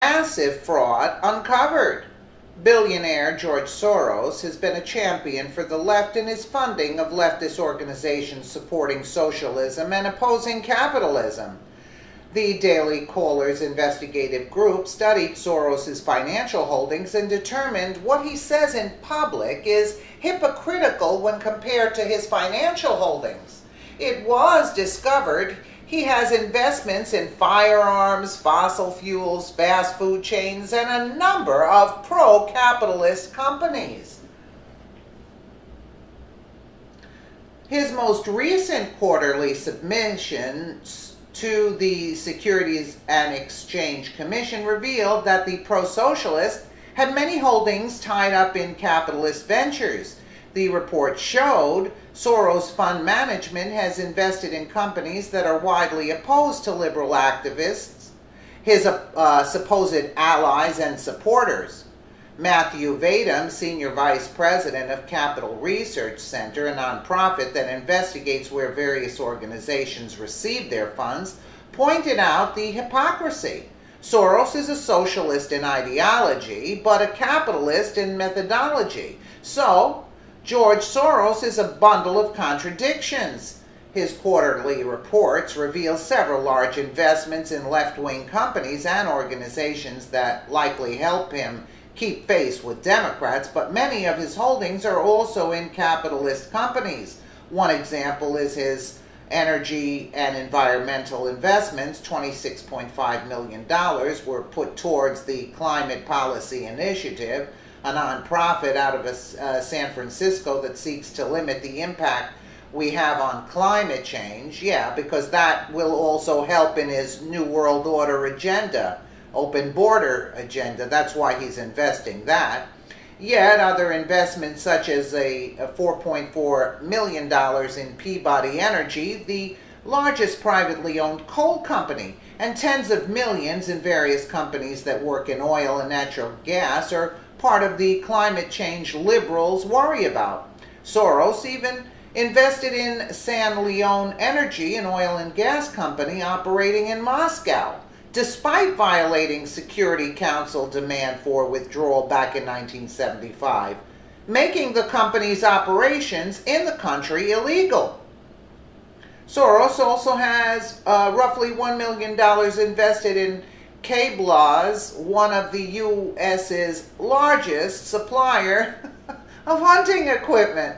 Massive fraud uncovered. Billionaire George Soros has been a champion for the left in his funding of leftist organizations supporting socialism and opposing capitalism. The Daily Caller's investigative group studied Soros's financial holdings and determined what he says in public is hypocritical when compared to his financial holdings. It was discovered he has investments in firearms, fossil fuels, fast food chains, and a number of pro-capitalist companies. His most recent quarterly submissions to the Securities and Exchange Commission revealed that the pro-socialist had many holdings tied up in capitalist ventures. The report showed Soros Fund Management has invested in companies that are widely opposed to liberal activists, his supposed allies and supporters. Matthew Vadum, Senior Vice President of Capital Research Center, a nonprofit that investigates where various organizations receive their funds, pointed out the hypocrisy. Soros is a socialist in ideology, but a capitalist in methodology. So, George Soros is a bundle of contradictions. His quarterly reports reveal several large investments in left-wing companies and organizations that likely help him keep pace with Democrats, but many of his holdings are also in capitalist companies. One example is his energy and environmental investments. $26.5 million were put towards the Climate Policy Initiative, a nonprofit out of San Francisco that seeks to limit the impact we have on climate change. Yeah, because that will also help in his New World Order agenda, open border agenda. That's why he's investing that. Yet other investments such as a $4.4 million in Peabody Energy, the largest privately owned coal company, and tens of millions in various companies that work in oil and natural gas are part of the climate change liberals worry about. Soros even invested in San Leon Energy, an oil and gas company operating in Moscow, despite violating Security Council demand for withdrawal back in 1975, making the company's operations in the country illegal. Soros also has roughly $1 million invested in Cabela's, one of the U.S.'s largest supplier of hunting equipment.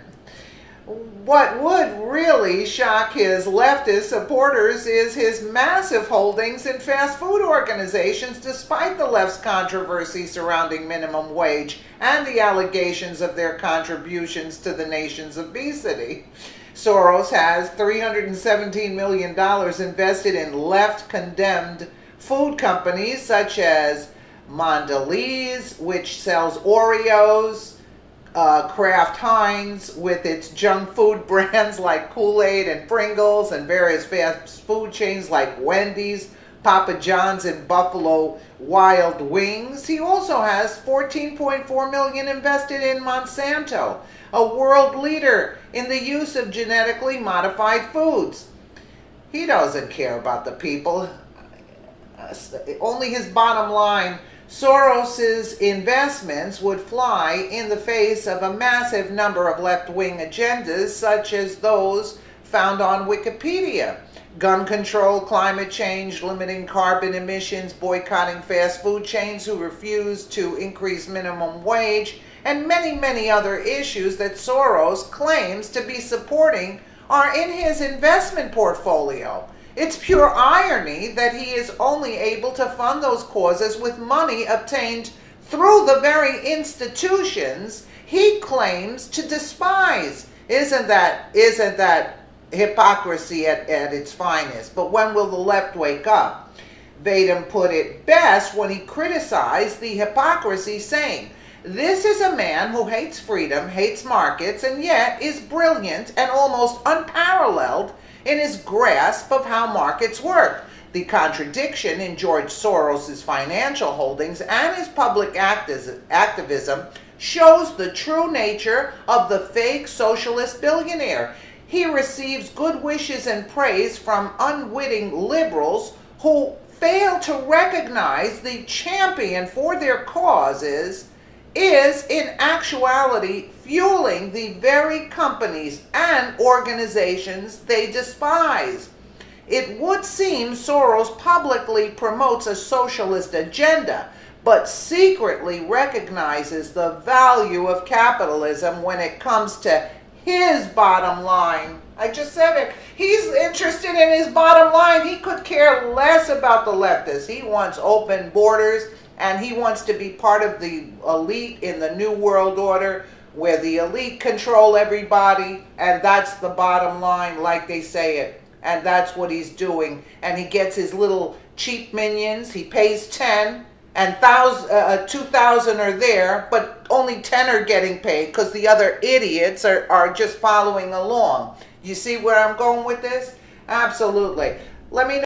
What would really shock his leftist supporters is his massive holdings in fast food organizations, despite the left's controversy surrounding minimum wage and the allegations of their contributions to the nation's obesity. Soros has $317 million invested in left-condemned food companies such as Mondelez, which sells Oreos, Kraft Heinz with its junk food brands like Kool-Aid and Pringles, and various fast food chains like Wendy's, Papa John's, and Buffalo Wild Wings. He also has $14.4 million invested in Monsanto, a world leader in the use of genetically modified foods. He doesn't care about the people. Only his bottom line. Soros's investments would fly in the face of a massive number of left-wing agendas, such as those found on Wikipedia: gun control, climate change, limiting carbon emissions, boycotting fast food chains who refuse to increase minimum wage, and many, many other issues that Soros claims to be supporting are in his investment portfolio. It's pure irony that he is only able to fund those causes with money obtained through the very institutions he claims to despise. Isn't that hypocrisy at its finest? But when will the left wake up? Vadum put it best when he criticized the hypocrisy, saying, "This is a man who hates freedom, hates markets, and yet is brilliant and almost unparalleled in his grasp of how markets work. The contradiction in George Soros's financial holdings and his public activism shows the true nature of the fake socialist billionaire. He receives good wishes and praise from unwitting liberals who fail to recognize the champion for their causes is in actuality fueling the very companies and organizations they despise. It would seem Soros publicly promotes a socialist agenda, but secretly recognizes the value of capitalism when it comes to his bottom line. I just said it. He's interested in his bottom line. He could care less about the leftists. He wants open borders, and he wants to be part of the elite in the New World Order, where the elite control everybody, and that's the bottom line, like they say it. And that's what he's doing. And he gets his little cheap minions. He pays 10, and 2,000 are there, but only 10 are getting paid because the other idiots are just following along. You see where I'm going with this? Absolutely. Let me know.